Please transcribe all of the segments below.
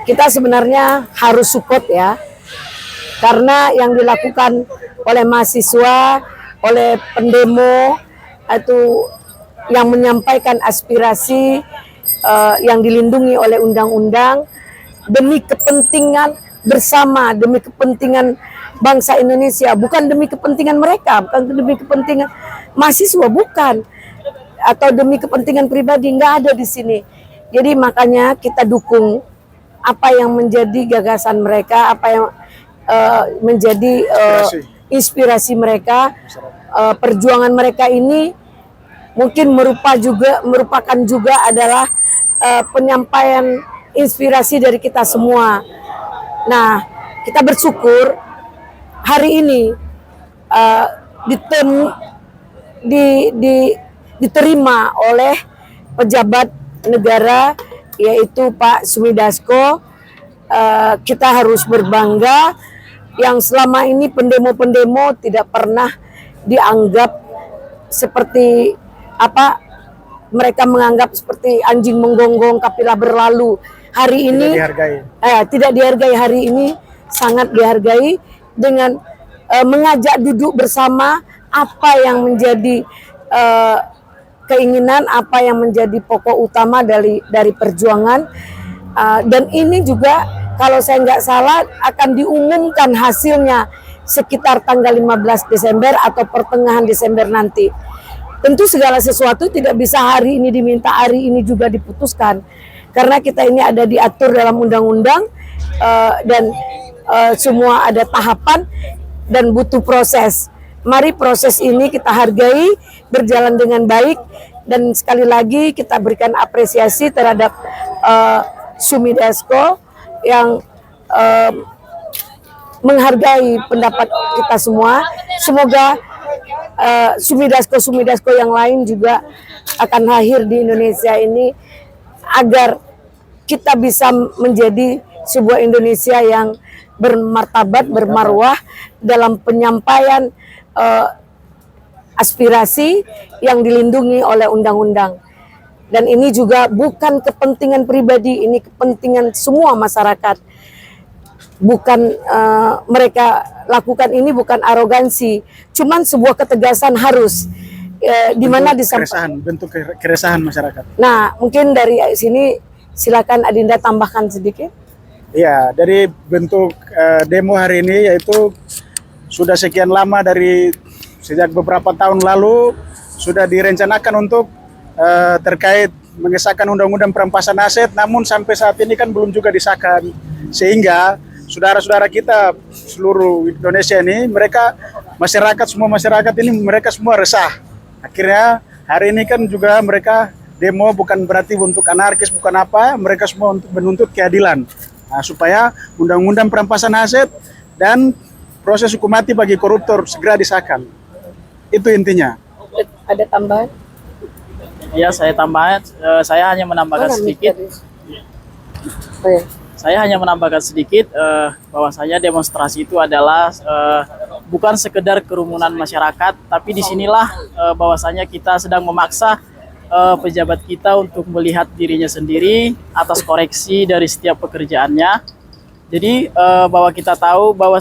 kita sebenarnya harus support ya, karena yang dilakukan oleh mahasiswa, oleh pendemo itu yang menyampaikan aspirasi yang dilindungi oleh undang-undang demi kepentingan bersama, demi kepentingan bangsa Indonesia, bukan demi kepentingan mereka, bukan demi kepentingan mahasiswa, bukan, atau demi kepentingan pribadi, nggak ada di sini. Jadi makanya kita dukung apa yang menjadi gagasan mereka, apa yang menjadi inspirasi mereka. Perjuangan mereka ini mungkin merupakan juga adalah penyampaian inspirasi dari kita semua. Nah, kita bersyukur hari ini diterima oleh pejabat negara, yaitu Pak Sumidasko. Kita harus berbangga yang selama ini pendemo-pendemo tidak pernah dianggap seperti apa, mereka menganggap seperti anjing menggonggong kapilah berlalu. Hari ini tidak dihargai. Hari ini sangat dihargai dengan mengajak duduk bersama apa yang menjadi keinginan, apa yang menjadi pokok utama dari perjuangan. Dan ini juga kalau saya nggak salah akan diumumkan hasilnya sekitar tanggal 15 Desember atau pertengahan Desember nanti. Tentu segala sesuatu tidak bisa hari ini diminta, hari ini juga diputuskan. Karena kita ini ada diatur dalam undang-undang dan semua ada tahapan dan butuh proses. Mari proses ini kita hargai, berjalan dengan baik, dan sekali lagi kita berikan apresiasi terhadap Sumidasko yang menghargai pendapat kita semua. Semoga Sumidasko yang lain juga akan lahir di Indonesia ini, agar kita bisa menjadi sebuah Indonesia yang bermartabat, bermarwah dalam penyampaian aspirasi yang dilindungi oleh undang-undang. Dan ini juga bukan kepentingan pribadi, ini kepentingan semua masyarakat. Bukan mereka lakukan ini bukan arogansi, cuman sebuah ketegasan harus di mana disampaikan bentuk keresahan masyarakat. Nah, mungkin dari sini silakan Adinda tambahkan sedikit. Ya, dari bentuk demo hari ini yaitu sudah sekian lama, dari sejak beberapa tahun lalu sudah direncanakan untuk terkait mengesahkan undang-undang perampasan aset, namun sampai saat ini kan belum juga disahkan, sehingga saudara-saudara kita seluruh Indonesia ini, semua masyarakat ini mereka semua resah. Akhirnya hari ini kan juga mereka demo bukan berarti untuk anarkis, bukan apa, mereka semua untuk menuntut keadilan. Nah, supaya undang-undang perampasan aset dan proses hukum mati bagi koruptor segera disahkan. Itu intinya. Ada tambahan? Ya, saya tambahkan, saya hanya menambahkan sedikit. Saya hanya menambahkan sedikit bahwasanya demonstrasi itu adalah bukan sekedar kerumunan masyarakat, tapi disinilah bahwasanya kita sedang memaksa pejabat kita untuk melihat dirinya sendiri atas koreksi dari setiap pekerjaannya. Jadi bahwa kita tahu bahwa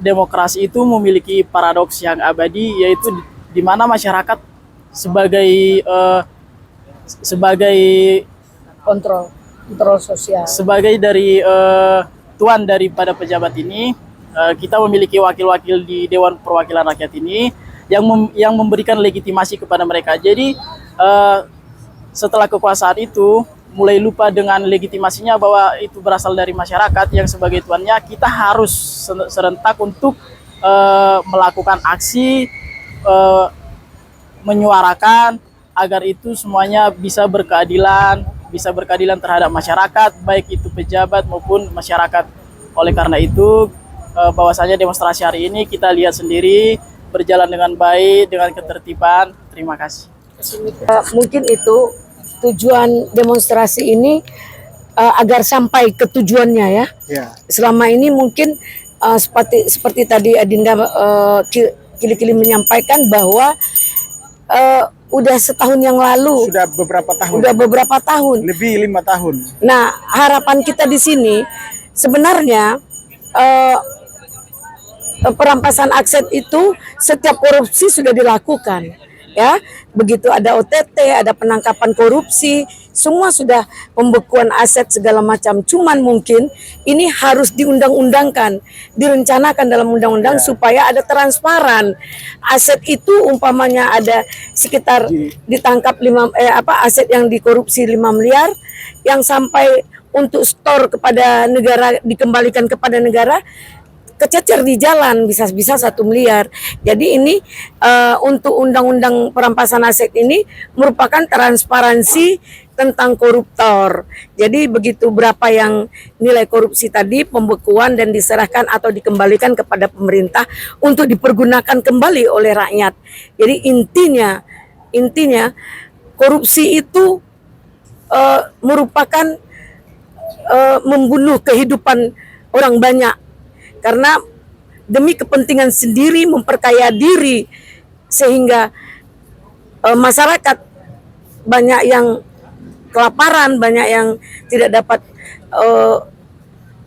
demokrasi itu memiliki paradoks yang abadi, yaitu di mana masyarakat sebagai Kontrol sosial, sebagai dari tuan daripada pejabat ini, kita memiliki wakil-wakil di Dewan Perwakilan Rakyat ini yang memberikan legitimasi kepada mereka. Jadi setelah kekuasaan itu mulai lupa dengan legitimasinya bahwa itu berasal dari masyarakat yang sebagai tuannya, kita harus serentak untuk melakukan aksi, menyuarakan agar itu semuanya bisa berkeadilan terhadap masyarakat, baik itu pejabat maupun masyarakat. Oleh karena itu, bahwasanya demonstrasi hari ini kita lihat sendiri berjalan dengan baik, dengan ketertiban. Terima kasih. Mungkin itu tujuan demonstrasi ini, agar sampai ke tujuannya ya. Selama ini mungkin seperti tadi Adinda Kili-Kili menyampaikan bahwa udah setahun yang lalu, Sudah beberapa tahun. udah beberapa tahun. Lebih 5 tahun. Nah, harapan kita di sini sebenarnya perampasan aset itu setiap korupsi sudah dilakukan, ya. Begitu ada OTT, ada penangkapan korupsi, semua sudah pembekuan aset segala macam. Cuman mungkin ini harus diundang-undangkan, direncanakan dalam undang-undang supaya ada transparan. Aset itu umpamanya ada sekitar ditangkap aset yang dikorupsi 5 miliar yang sampai untuk store kepada negara, dikembalikan kepada negara, kececer di jalan bisa 1 miliar. Jadi ini untuk undang-undang perampasan aset ini merupakan transparansi tentang koruptor. Jadi begitu berapa yang nilai korupsi tadi, pembekuan dan diserahkan atau dikembalikan kepada pemerintah untuk dipergunakan kembali oleh rakyat. Jadi intinya korupsi itu merupakan membunuh kehidupan orang banyak. Karena demi kepentingan sendiri, memperkaya diri, sehingga masyarakat banyak yang kelaparan, banyak yang tidak dapat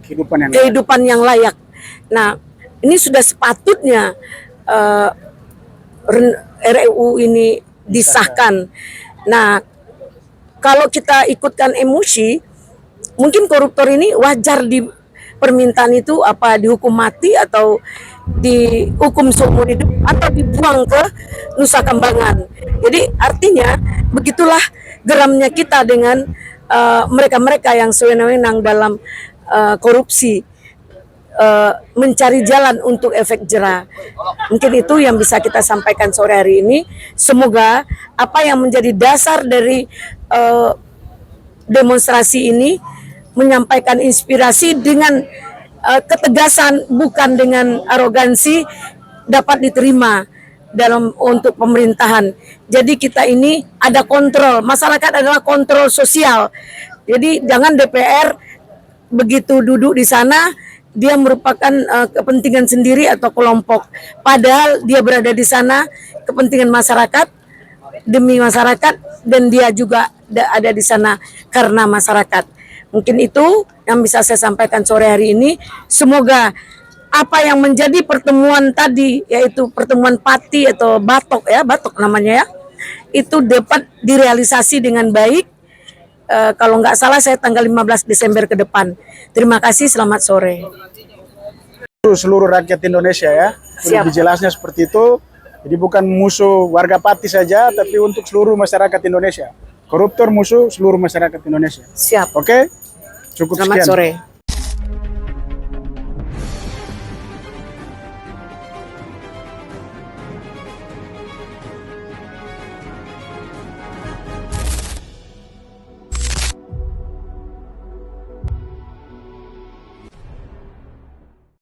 kehidupan yang layak. Nah, ini sudah sepatutnya RUU ini disahkan. Nah, kalau kita ikutkan emosi, mungkin koruptor ini wajar di permintaan itu dihukum mati atau dihukum seumur hidup atau dibuang ke Nusa Kambangan. Jadi artinya begitulah geramnya kita dengan mereka-mereka yang sewenang-wenang dalam korupsi, mencari jalan untuk efek jera. Mungkin itu yang bisa kita sampaikan sore hari ini. Semoga apa yang menjadi dasar dari demonstrasi ini menyampaikan inspirasi dengan ketegasan, bukan dengan arogansi, dapat diterima untuk pemerintahan. Jadi kita ini ada kontrol, masyarakat adalah kontrol sosial. Jadi jangan DPR begitu duduk di sana dia merupakan kepentingan sendiri atau kelompok, padahal dia berada di sana kepentingan masyarakat, demi masyarakat, dan dia juga ada di sana karena masyarakat. Mungkin itu yang bisa saya sampaikan sore hari ini. Semoga apa yang menjadi pertemuan tadi, yaitu pertemuan Pati atau Batok namanya ya, itu dapat direalisasi dengan baik. Kalau nggak salah saya tanggal 15 Desember ke depan. Terima kasih, selamat sore. Seluruh rakyat Indonesia ya, lebih jelasnya seperti itu. Jadi bukan musuh warga Pati saja, tapi untuk seluruh masyarakat Indonesia. Koruptor musuh seluruh masyarakat Indonesia. Siap. Oke? Cukup Selamat sekian. sore.